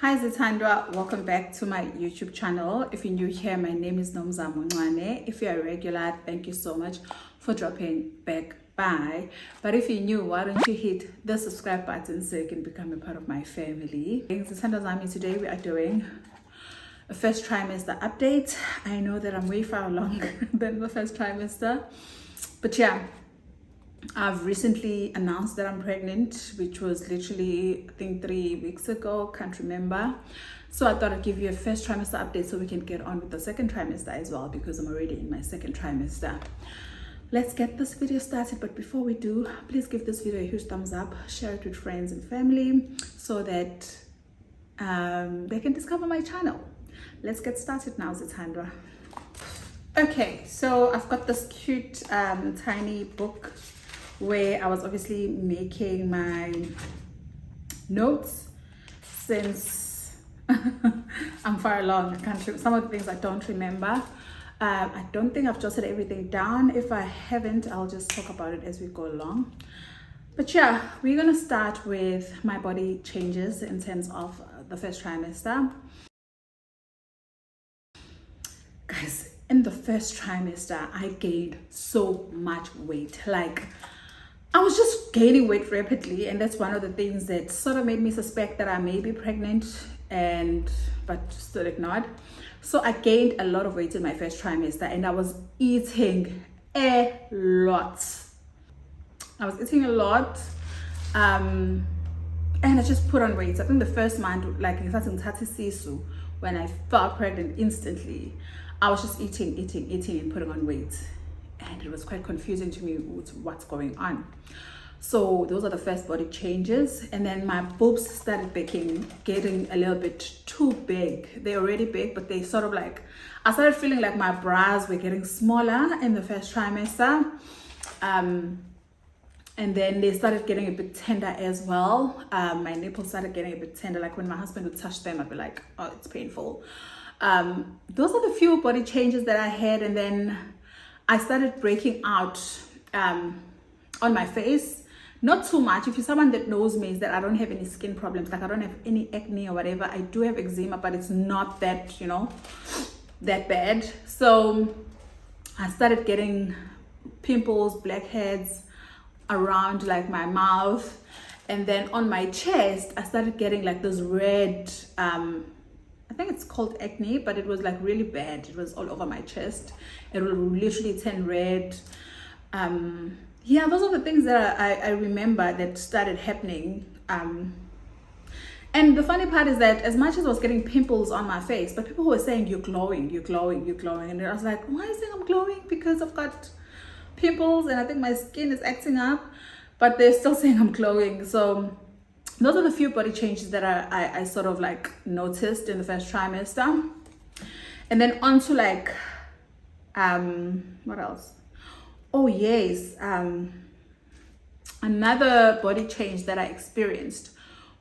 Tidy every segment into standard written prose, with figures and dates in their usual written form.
Hi Zithandwa, welcome back to my YouTube channel. If you're new here, my name is Nomzamo. If you're a regular, thank you so much for dropping back by. But if you're new, why don't you hit the subscribe button so you can become a part of my family. Zithandwa Zam, today we are doing a first trimester update. I know that I'm way far along than the first trimester, but yeah, I've recently announced that I'm pregnant, which was literally, I think, 3 weeks ago, can't remember. So I thought I'd give you a first trimester update so we can get on with the second trimester as well, because I'm already in my second trimester. Let's get this video started, but before we do, please give this video a huge thumbs up, share it with friends and family so that they can discover my channel. Let's get started now, Zithandwa. Okay, so I've got this cute tiny book where I was obviously making my notes since I'm far along. I can't some of the things I don't remember. I don't think I've jotted everything down. If I haven't, I'll just talk about it as we go along. But yeah, we're gonna start with my body changes in terms of the first trimester. Guys, in the first trimester, I gained so much weight. Like, I was just gaining weight rapidly, and that's one of the things that sort of made me suspect that I may be pregnant, but still ignored. So I gained a lot of weight in my first trimester, and I was eating a lot. I was eating a lot, and I just put on weight. I think the first month, like when I felt pregnant instantly, I was just eating and putting on weight. And it was quite confusing to me with what's going on. So those are the first body changes. And then my boobs started getting a little bit too big. They're already big, but they sort of like, I started feeling like my bras were getting smaller in the first trimester. And then they started getting a bit tender as well. My nipples started getting a bit tender. Like when my husband would touch them, I'd be like, oh, it's painful. Those are the few body changes that I had. And then I started breaking out on my face. Not too much. If you're someone that knows me, is that I don't have any skin problems. Like I don't have any acne or whatever. I do have eczema, but it's not that, that bad. So I started getting pimples, blackheads around like my mouth. And then on my chest, I started getting like this red, I think it's called acne, but it was like really bad. It was all over my chest. It will literally turn red. Yeah, those are the things that I remember that started happening. And the funny part is that as much as I was getting pimples on my face, but people were saying, you're glowing, you're glowing, you're glowing. And I was like, why are you saying I'm glowing? Because I've got pimples and I think my skin is acting up, but they're still saying I'm glowing. So those are the few body changes that I sort of like noticed in the first trimester. And then on to like, what else? Oh yes, another body change that I experienced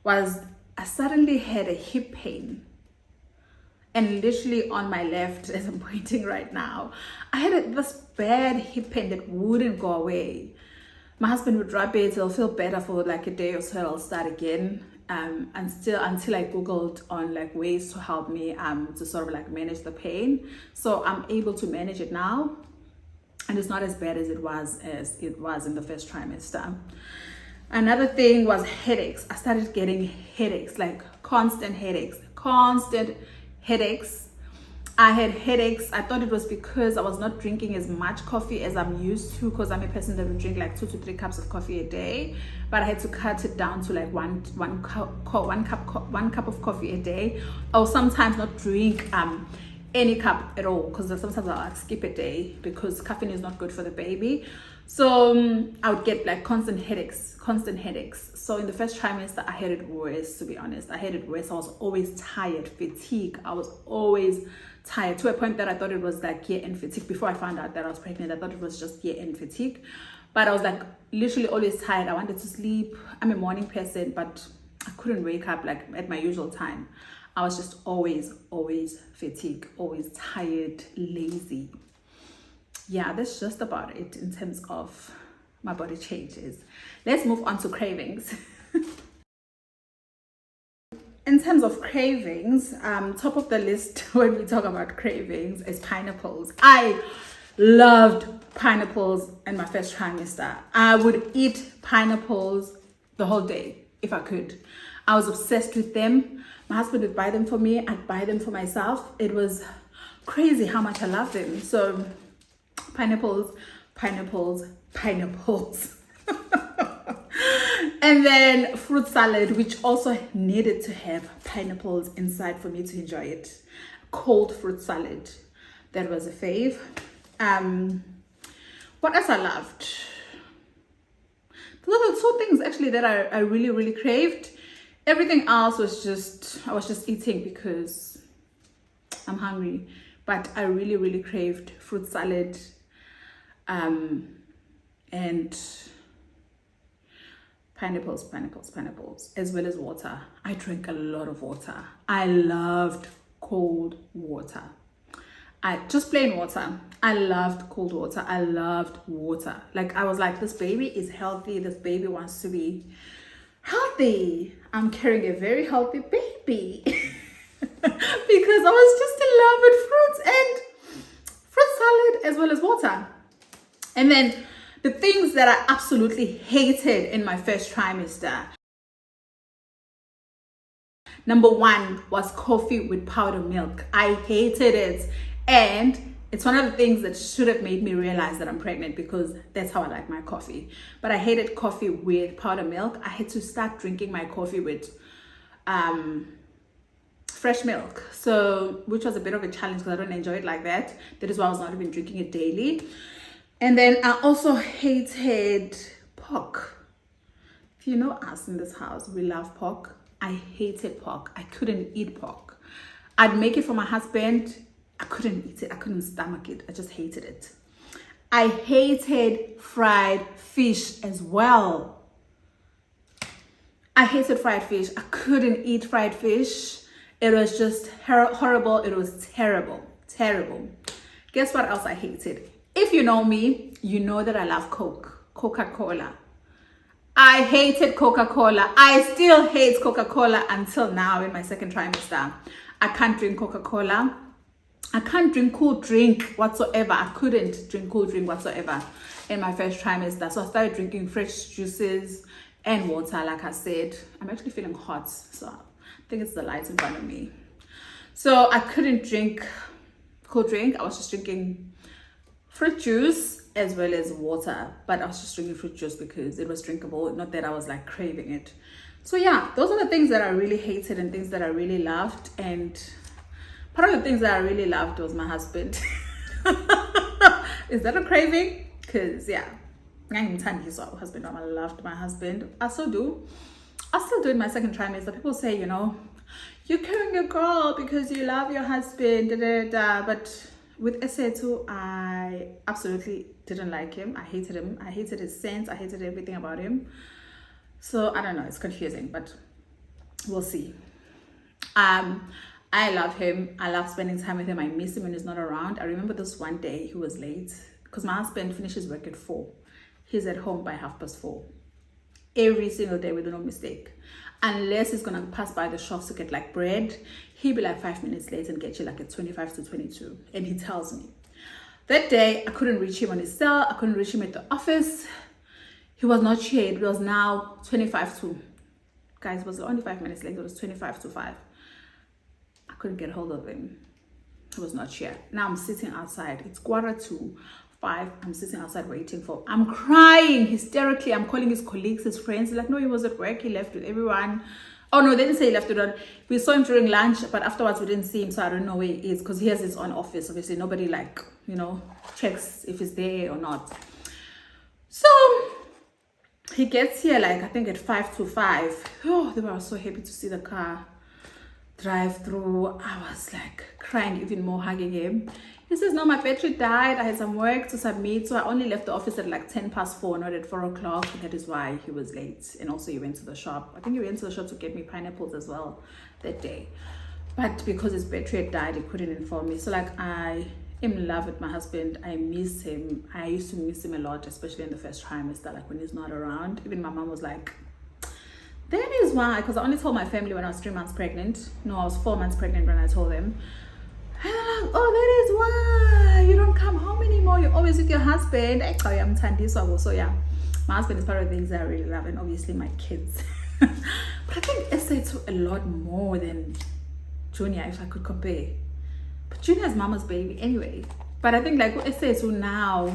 was I suddenly had a hip pain. And literally on my left, as I'm pointing right now, I had this bad hip pain that wouldn't go away. My husband would rub it, it'll feel better for like a day or so, I'll start again. Until I googled on like ways to help me to sort of like manage the pain. So I'm able to manage it now, and it's not as bad as it was in the first trimester. Another thing was headaches. I started getting headaches, like constant headaches. I had headaches. I thought it was because I was not drinking as much coffee as I'm used to, because I'm a person that would drink like 2 to 3 cups of coffee a day, but I had to cut it down to like one cup of coffee a day, or sometimes not drink any cup at all, because sometimes I'll like skip a day because caffeine is not good for the baby. So I would get like constant headaches. So in the first trimester, I had it worse, to be honest. I had it worse. I was always tired, fatigue. I was always tired, to a point that I thought it was like year-end fatigue. Before I found out that I was pregnant, I thought it was just year-end fatigue. But I was like literally always tired. I wanted to sleep. I'm a morning person, but I couldn't wake up like at my usual time. I was just always fatigued, always tired, lazy. Yeah, that's just about it in terms of my body changes. Let's move on to cravings. in terms of cravings, top of the list when we talk about cravings is pineapples. I loved pineapples in my first trimester. I would eat pineapples the whole day if I could. I was obsessed with them. My husband would buy them for me. I'd buy them for myself. It was crazy how much I love them. So pineapples, pineapples, pineapples. And then fruit salad, which also needed to have pineapples inside for me to enjoy it. Cold fruit salad, that was a fave. What else I loved? Those are the two things actually that I really, really craved. Everything else was just, I was just eating because I'm hungry. But I really, really craved fruit salad and pineapples, as well as water. I drank a lot of water. I loved cold water. Just plain water. I loved cold water. I loved water. Like, I was like, this baby is healthy. This baby wants to be healthy. I'm carrying a very healthy baby. Because I was just in love with fruits and fruit salad as well as water. And then the things that I absolutely hated in my first trimester. Number one was coffee with powdered milk. I hated it. And it's one of the things that should have made me realize that I'm pregnant, because that's how I like my coffee. But I hated coffee with powdered milk. I had to start drinking my coffee with fresh milk, so which was a bit of a challenge because I don't enjoy it like that. That is why I was not even drinking it daily. And then I also hated pork. If you know us in this house, we love pork. I hated pork. I couldn't eat pork. I'd make it for my husband. I couldn't eat it. I couldn't stomach it. I just hated it. I hated fried fish as well. I hated fried fish. I couldn't eat fried fish. It was just horrible. It was terrible. Guess what else I hated? If you know me, you know that I love Coca-Cola. I hated Coca-Cola. I still hate Coca-Cola until now in my second trimester. I can't drink Coca-Cola. I can't drink cool drink whatsoever. I couldn't drink cool drink whatsoever in my first trimester. So I started drinking fresh juices and water, like I said. I'm actually feeling hot, so I think it's the lights in front of me. So I couldn't drink cool drink. I was just drinking fruit juice as well as water, but I was just drinking fruit juice because it was drinkable, not that I was like craving it. So yeah, those are the things that I really hated and things that I really loved. And part of the things that I really loved was my husband. Is that a craving? Because yeah, husband. I loved my husband. I still do. I still do in my second trimester. People say, you know, you're carrying a girl because you love your husband, but with SA2, I absolutely didn't like him. I hated him. I hated his sense. I hated everything about him. So I don't know. It's confusing, but we'll see. I love him. I love spending time with him. I miss him when he's not around. I remember this one day he was late because my husband finishes work at 4. He's at home by 4:30. Every single day with no mistake. Unless he's gonna pass by the shops to get like bread, he'll be like 5 minutes late and get you like at 25 to 22. And he tells me. That day, I couldn't reach him on his cell. I couldn't reach him at the office. He was not here. It was now 25 to... Guys, it was only 5 minutes late. It was 25 to 5. I couldn't get hold of him. He was not here. Now I'm sitting outside. It's 4:45. I'm sitting outside waiting for... I'm crying hysterically. I'm calling his colleagues, his friends. Like, no, he was at work. He left with everyone. Oh, no, they didn't say he left with everyone. We saw him during lunch, but afterwards we didn't see him, so I don't know where he is because he has his own office. Obviously, nobody, like, you know, checks if he's there or not. So he gets here, like, I think at 5 to 5. Oh, they were so happy to see the car drive through. I was like crying even more, hugging him. He says, no, my battery died. I had some work to submit, so I only left the office at like 4:10, not at 4 o'clock. That is why he was late. And also he went to the shop. I think he went to the shop to get me pineapples as well that day. But because his battery had died, he couldn't inform me. So like, I am in love with my husband. I miss him. I used to miss him a lot, especially in the first trimester, like when he's not around. Even my mom was like, That is why, because I only told my family when I was 3 months pregnant. No, I was 4 months pregnant when I told them. And they're like, oh, that is why you don't come home anymore. You're always with your husband. So yeah, my husband is part of the things that I really love, and obviously my kids. But I think Esset's a lot more than Junior, if I could compare. But Junior's mama's baby anyway. But I think like Esset's now,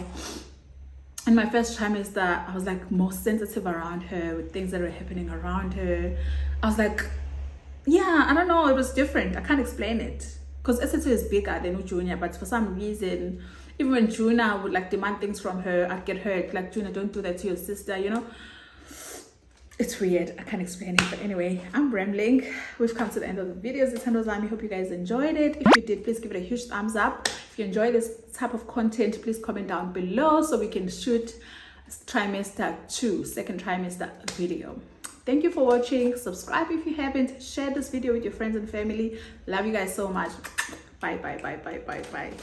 in my first trimester, I was like more sensitive around her with things that were happening around her. I was like, yeah, I don't know, it was different. I can't explain it. Because Esset's is bigger than Junior, but for some reason, even when Junior would like demand things from her, I'd get hurt. Like, Junior, don't do that to your sister, you know? It's weird. I can't explain it. But anyway, I'm rambling. We've come to the end of the video. Zithandwa Zam. I hope you guys enjoyed it. If you did, please give it a huge thumbs up. If you enjoy this type of content, please comment down below so we can shoot trimester 2, second trimester video. Thank you for watching. Subscribe if you haven't. Share this video with your friends and family. Love you guys so much. Bye, bye, bye, bye, bye, bye.